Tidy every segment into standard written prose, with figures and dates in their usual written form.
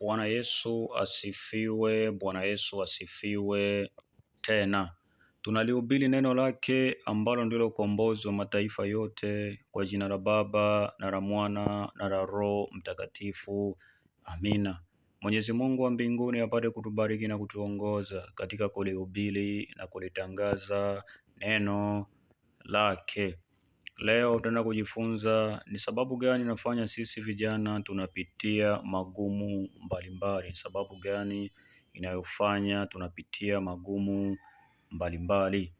Bwana Yesu asifiwe, Bwana Yesu asifiwe tena. Tunalihubiri neno lake ambalo ndilo ukombozi wa mataifa yote, kwa jina la Baba na la Mwana na la Roho Mtakatifu. Amina. Mwenyezi Mungu wa mbinguni apate kutubariki na kutuongoza katika kulihubiri na kulitangaza neno lake. Leo tutaenda kujifunza ni sababu gani inafanya sisi vijana tunapitia magumu mbalimbali. Sababu gani inayofanya tunapitia magumu mbalimbali.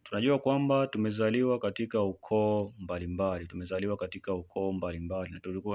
Tunajua kwamba tumezaliwa katika ukoo mbalimbali,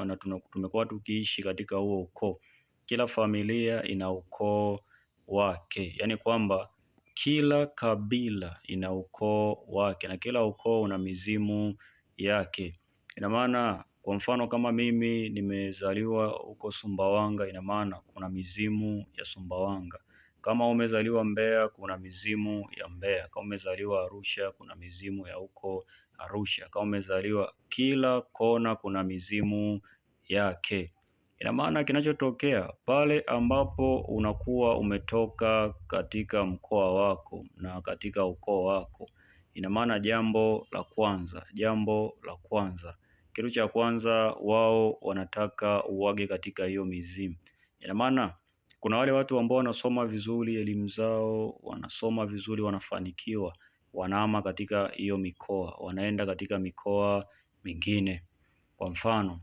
na tumekuwa tukiishi katika huo ukoo. Kila familia ina ukoo wake, yaani kwamba kila kabila ina ukoo wake na kila ukoo una mizimu yake. Ina maana kwa mfano kama mimi nimezaliwa huko Sumbawanga, ina maana kuna mizimu ya Sumbawanga. Kama umezaliwa Mbeya, kuna mizimu ya Mbeya. Kama umezaliwa Arusha, kuna mizimu ya huko Arusha. Kama umezaliwa, kila kona kuna mizimu yake. Ina maana kinachotokea pale ambapo unakuwa umetoka katika mkoa wako na katika ukoo wako, ina maana jambo la kwanza, kitu cha kwanza, wao wanataka uwage katika hiyo mizimu. Ina maana kuna wale watu ambao wanasoma vizuri elimu zao, wanasoma vizuri, wanafanikiwa, wanahama katika hiyo mikoa, wanaenda katika mikoa mingine. Kwa mfano,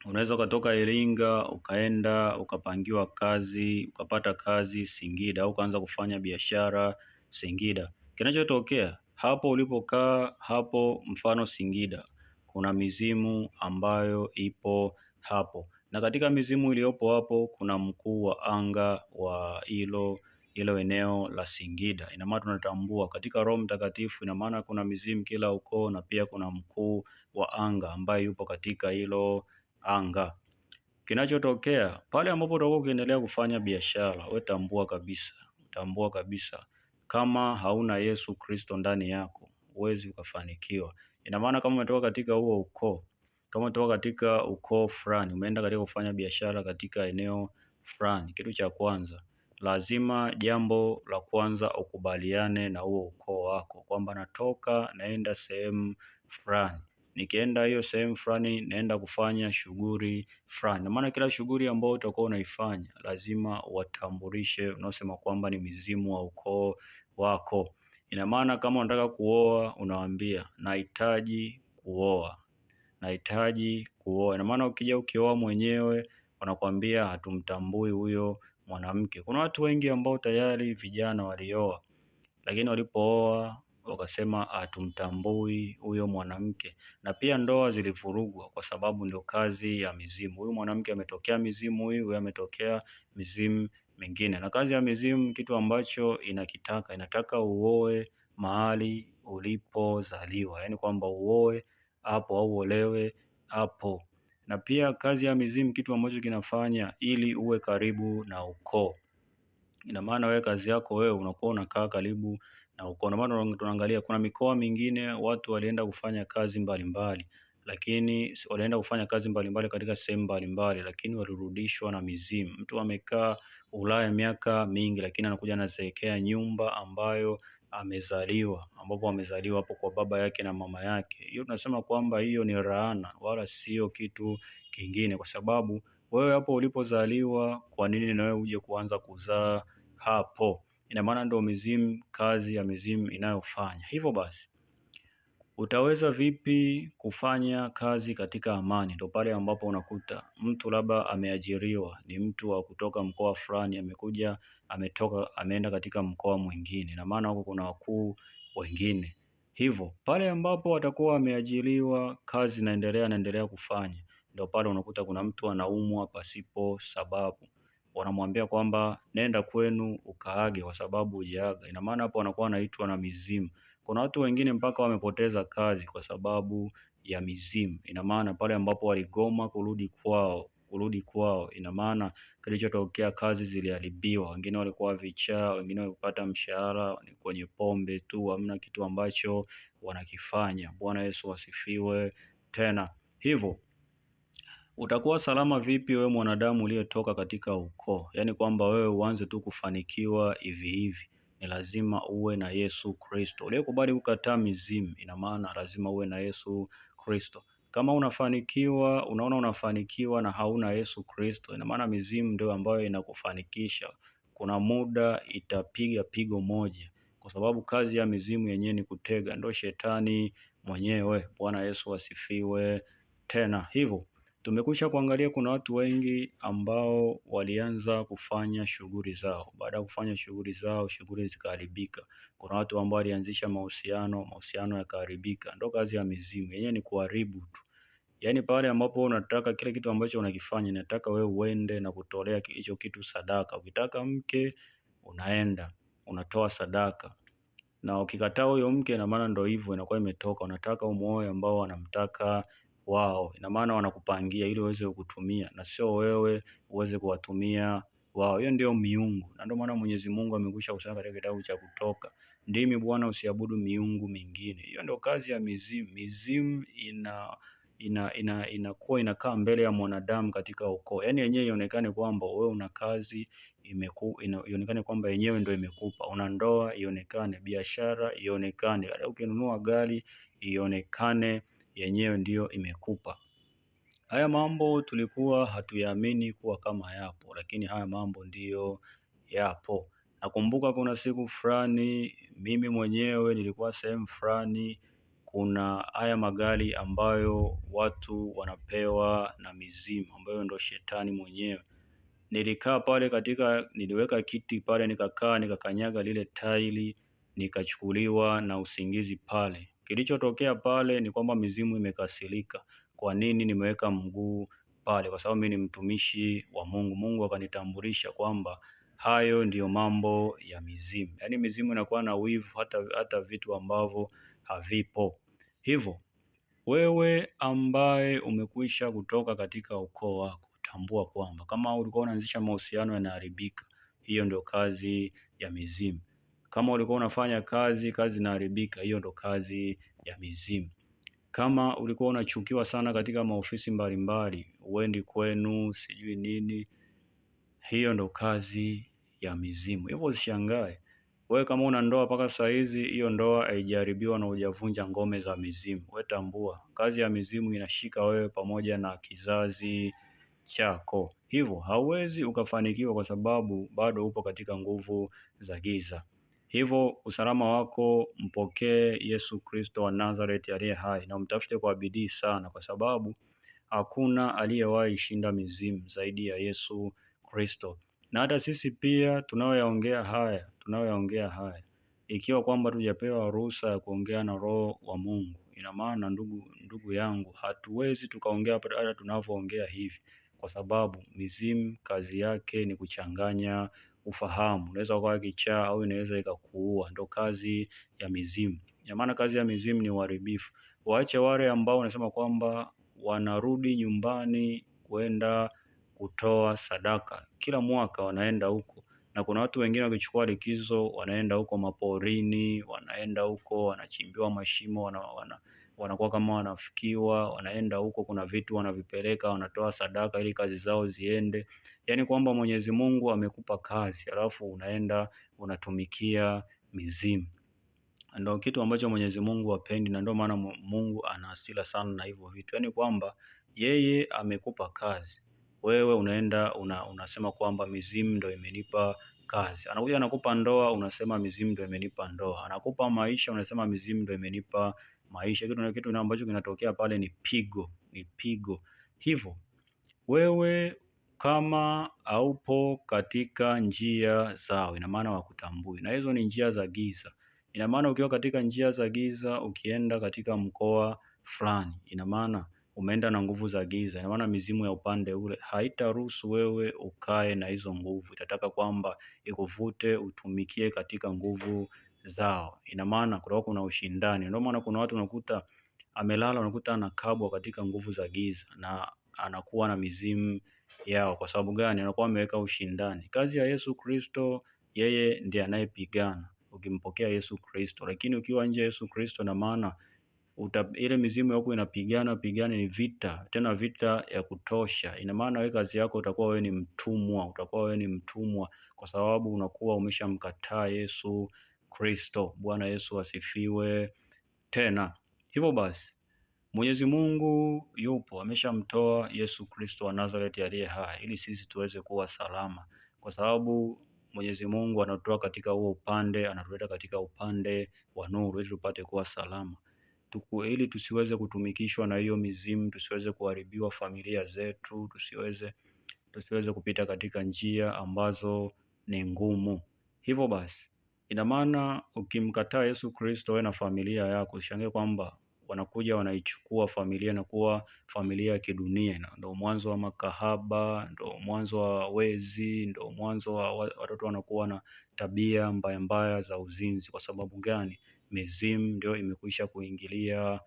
unaweza ukatoka Iringa ukaenda ukapangiwa kazi, ukapata kazi Singida, au ukaanza kufanya biashara Singida. Kinachotokea hapo ulipokaa hapo, mfano Singida, kuna mizimu ambayo ipo hapo, na katika mizimu iliyopo hapo kuna mkuu wa anga wa hilo eneo la Singida. Ina maana tunatambua katika Roho Mtakatifu, ina maana kuna mizimu kila ukoo, na pia kuna mkuu wa anga ambaye yupo katika hilo anga. Kinachotokea pale ambapo utakuwa ukiendelea kufanya biashara, wewe tambua kabisa kama hauna Yesu Kristo ndani yako huwezi ukafanikiwa. Ina maana kama umetoka katika huo ukoo, kama umetoka katika ukoo fulani, umeenda katika kufanya biashara katika eneo fulani, kitu cha kwanza, lazima jambo la kwanza ukubaliane na huo ukoo wako kwamba natoka naenda sehemu fulani, nikienda hiyo sehemu fulani naenda kufanya shughuli fulani. Maana kila shughuli ambayo utakuwa unaifanya lazima watambulishe unaosema kwamba ni mizimu wa ukoo wako. Ina maana kama unataka kuoa, unawaambia nahitaji kuoa. Ina maana ukija ukioa mwenyewe wanakwambia hatumtambui huyo mwanamke. Kuna watu wengi ambao tayari vijana walioa, lakini walipooa wakasema hatumtambui huyo mwanamke, na pia ndoa zilivurugwa kwa sababu ndio kazi ya mizimu. Huyu mwanamke ametokea mizimu hii, huyu ametokea mizimu mingine. Na kazi ya mizimu kitu ambacho inataka uoe mahali ulipozaliwa, yaani kwamba uoe hapo au uolewe hapo. Na pia kazi ya mizimu kitu ambacho kinafanya ili uwe karibu na ukoo. Ina maana wewe kazi yako wewe unakuwa unakaa karibu na ukoo. Ndio maana tunaangalia kuna mikoa mingine watu walienda kufanya kazi mbalimbali, katika sehemu mbalimbali, lakini walirudishwa na mizimu. Mtu amekaa Ulaya miaka mingi, lakini anakuja anazeekea nyumba ambapo amezaliwa hapo kwa baba yake na mama yake. Hiyo tunasema kwamba hiyo ni laana, wala sio kitu kingine, kwa sababu wewe hapo ulipozaliwa, kwa nini na wewe uje kuanza kuzaa hapo? Ina maana ndio mizimu, kazi ya mizimu inayofanya hivyo. Basi utaweza vipi kufanya kazi katika amani? Ndio pale ambapo unakuta mtu labda ameajiriwa, ni mtu wa kutoka mkoa fulani, ameenda katika mkoa mwingine, na maana huko kuna wakuu wengine. Hivyo pale ambapo watakuwa wameajiriwa, kazi anaendelea kufanya, ndio pale unakuta kuna mtu anaumwa pasipo sababu, wanamwambia kwamba nenda kwenu ukaage kwa sababu hujaaga. Ina maana hapo wanakuwa wanaitwa na mizimu. Kuna watu wengine mpaka wamepoteza kazi kwa sababu ya mizimu. Ina maana pale ambapo waligoma kurudi kwao, ina maana kilichotokea, kazi ziliharibiwa. Wengine walikuwa vichaa, wengine walipata mshahara ni kwenye pombe tu, hamna kitu ambacho wanakifanya. Bwana Yesu asifiwe tena. Hivyo Utakuwa salama vipi wewe mwanadamu uliyetoka katika ukoo? Yaani kwamba wewe uanze tu kufanikiwa hivi hivi. Ni lazima uwe na Yesu Kristo. Uliyekubali kukataa mizimu, ina maana lazima uwe na Yesu Kristo. Kama unafanikiwa, unaona unafanikiwa na hauna Yesu Kristo, ina maana mizimu ndio ambayo inakufanikisha. Kuna muda itapiga pigo moja, kwa sababu kazi ya mizimu yenyewe ni kutega, ndio shetani mwenyewe. Bwana Yesu asifiwe. Tena hivyo tumekwisha kuangalia kuna watu wengi ambao walianza kufanya shughuli zao. Baada ya kufanya shughuli zao, shughuli zikaharibika. Kuna watu ambao walianzisha mahusiano yakaharibika. Ndio kazi ya mizimu, yenyewe ni kuharibu tu. Yaani pale ambapo unataka kile kitu ambacho unakifanya, nataka wewe uende na kutolea hicho kitu sadaka. Ukitaka mke, unaenda, unatoa sadaka. Na ukikataa huyo mke, ina maana ndio hivyo inakuwa imetoka. Unataka umuoe ambao wanamtaka wao, ina maana wanakupangia ili uweze kutumia na sio wewe uweze kuwatumia wao. Hiyo ndio miungu, na ndio maana Mwenyezi Mungu amekwisha kusema katika kitabu cha Kutoka, ndimi Bwana, usiabudu miungu mingine. Hiyo ndio kazi ya mizimu. Mizimu inakuwa inakaa mbele ya mwanadamu katika ukoo, yaani yenyewe ionekane kwamba wewe una kazi ionekane kwamba yenyewe ndio imekupa. Una ndoa ionekane, biashara ionekane, hata ukinunua gari ionekane yenyewe ndiyo imekupa. Haya mambo tulikuwa hatuyaamini kuwa kama yapo, lakini haya mambo ndiyo yapo. Nakumbuka kuna siku fulani mimi mwenyewe nilikuwa sehemu fulani, kuna haya magari ambayo watu wanapewa na mizimu, ambayo ndo shetani mwenyewe. Nilikaa pale niliweka kiti pale, nikakaa nikakanyaga lile tairi, nikachukuliwa na usingizi pale. Kilichotokea pale ni kwamba mizimu imekasirika. Kwa nini nimeweka mguu pale? Kwa sababu mimi ni mtumishi wa Mungu. Mungu akanitambulisha kwamba hayo ndiyo mambo ya mizimu. Yaani mizimu inakuwa na wivu hata vitu ambavyo havipo. Hivyo wewe ambaye umekwisha kutoka katika ukoo wako, tambua kwamba kama ulikuwa unaanzisha mahusiano yanaharibika, hiyo ndio kazi ya mizimu. Kama ulikuwa unafanya kazi inaharibika, hiyo ndio kazi ya mizimu. Kama ulikuwa unachukiwa sana katika maofisi mbalimbali, uendi kwenu, sijui nini, hiyo ndo kazi ya mizimu. Hivyo usishangae wewe kama una ndoa mpaka saa hizi hiyo ndoa haijaharibiwa na hujavunja ngome za mizimu. Wewe tambua kazi ya mizimu inashika wewe pamoja na kizazi chako. Hivyo hauwezi ukafanikiwa kwa sababu bado upo katika nguvu za giza. Hivyo usalama wako, mpokee Yesu Kristo wa Nazareth aliye hai na umtafute kwa bidii sana, kwa sababu hakuna aliyewahi shinda mizimu zaidi ya Yesu Kristo. Na hata sisi pia tunaoyaongea haya, ikiwa kwamba tujapewa ruhusa ya kuongea na Roho wa Mungu, ina maana ndugu yangu, hatuwezi tukaongea hata tunavyoongea hivi, kwa sababu mizimu kazi yake ni kuchanganya ufahamu. Unaweza ukawa kichaa au inaweza ikakuua. Ndo kazi ya mizimu. Ina maana kazi ya mizimu ni uharibifu. Waache wale ambao wanasema kwamba wanarudi nyumbani kwenda kutoa sadaka. Kila mwaka wanaenda huko, na kuna watu wengine wakichukua likizo wanaenda huko maporini, wanaenda huko wanachimbiwa mashimo, wanakuwa kama wanafikiwa, wanaenda huko, kuna vitu wanavipeleka, wanatoa sadaka ili kazi zao ziende. Yaani kwamba Mwenyezi Mungu amekupa kazi, alafu unaenda unatumikia mizimu. Ndio kitu ambacho Mwenyezi Mungu hapendi, na ndio maana Mungu ana hasira sana na hivyo vitu. Yaani kwamba yeye amekupa kazi, wewe unaenda unasema kwamba mizimu ndio imenipa kazi. Anakuja anakupa ndoa, unasema mizimu ndio imenipa ndoa. Anakupa maisha, unasema mizimu ndio imenipa maisha. Kitu ambacho kinatokea pale ni pigo. Hivyo wewe kama haupo katika njia zao, ina maana wakutambui, na hizo ni njia za giza. Ina maana ukiwa katika njia za giza, ukienda katika mkoa fulani, ina maana umeenda na nguvu za giza. Ina maana mizimu ya upande ule haitaruhusu wewe ukae na hizo nguvu, itataka kwamba ikuvute utumikie katika nguvu zao. Ina maana kutakuwa kuna ushindani. Ndio maana kuna watu unakuta amelala, unakuta anakabwa katika nguvu za giza na anakuwa na mizimu yao. Kwa sababu gani? Anakuwa ameweka ushindani. Kazi ya Yesu Kristo, yeye ndiye anayepigana ukimpokea Yesu Kristo. Lakini ukiwa nje ya Yesu Kristo, na maana ile mizimu yako inapigana pigana, ni vita, tena vita ya kutosha. Ina maana wewe kazi yako utakuwa wewe ni mtumwa, utakuwa wewe ni mtumwa, kwa sababu unakuwa umeshamkataa Yesu Kristo. Bwana Yesu asifiwe. Tena hivyo basi Mwenyezi Mungu yupo, ameshamtoa Yesu Kristo wa Nazareti aliye hai ili sisi tuweze kuwa salama, kwa sababu Mwenyezi Mungu anatoa katika huo upande, anatuleta katika upande wa nuru ili tupate kuwa salama ili tusiweze kutumikishwa na hiyo mizimu, tusiweze kuharibiwa familia zetu, tusiweze kupita katika njia ambazo ni ngumu. Hivyo basi ina maana ukimkataa Yesu Kristo wewe na familia yako, ushangae kwamba wanakuja wanaichukua familia na kuwa familia ya kidunia, na ndio mwanzo wa makahaba, ndio mwanzo wa wezi, ndio mwanzo wa watoto wanakuwa na tabia mbaya mbaya za uzinzi. Kwa sababu gani? Mizimu ndio imekwisha kuingilia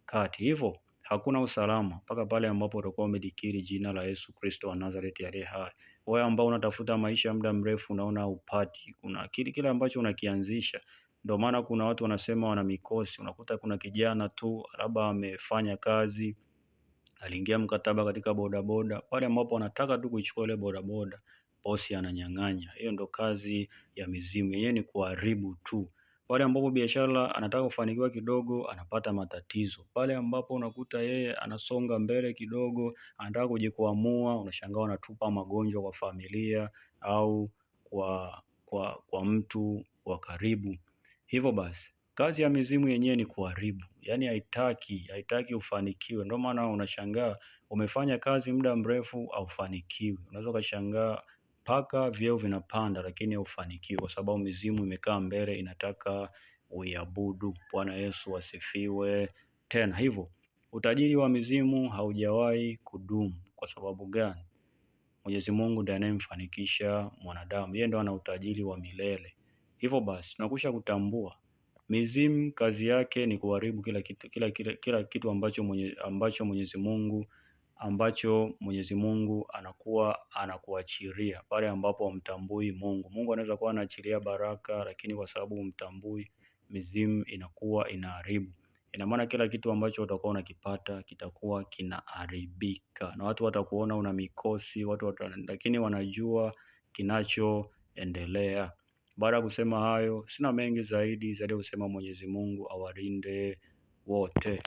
kati. Hivyo hakuna usalama mpaka pale ambapo utakuwa umedikiri jina la Yesu Kristo wa Nazareti aliye hai. Wewe ambao unatafuta maisha muda mrefu, unaona upati, kuna kile ambacho unakianzisha. Ndio maana kuna watu wanasema wana mikosi. Unakuta kuna kijana tu labda amefanya kazi, aliingia mkataba katika bodaboda, pale ambapo anataka tu kuichukua ile bodaboda, bosi ananyang'anya. Hiyo ndo kazi ya mizimu, yenyewe ni kuharibu tu. Pale ambapo biashara anataka kufanikiwa kidogo, anapata matatizo. Pale ambapo unakuta yeye anasonga mbele kidogo, anataka kujikwamua, unashangaa anatupa magonjwa kwa familia au kwa mtu wa karibu. Hivyo basi kazi ya mizimu yenyewe ni kuharibu, yaani haitaki ufanikiwe. Ndio maana unashangaa umefanya kazi muda mrefu haufanikiwi. Unaweza ukashangaa mpaka vyeo vinapanda, lakini haufanikiwi kwa sababu mizimu imekaa mbele, inataka uiabudu. Bwana Yesu asifiwe. Tena hivyo utajiri wa mizimu haujawahi kudumu. Kwa sababu gani? Mwenyezi Mungu ndiye anayemfanikisha mwanadamu, yeye ndo ana utajiri wa milele. Hivyo basi tunakusha kutambua mizimu kazi yake ni kuharibu kila kitu ambacho Mwenyezi Mungu anakuwa anakuachilia pale ambapo humtambui Mungu. Mungu anaweza kuwa anaachilia baraka, lakini kwa sababu humtambui, mizimu inakuwa inaharibu. Ina maana kila kitu ambacho utakuwa unakipata kitakuwa kinaharibika, na watu watakuona una mikosi, lakini wanajua kinachoendelea. Baada ya kusema hayo, sina mengi zaidi ya kusema Mwenyezi Mungu awalinde wote.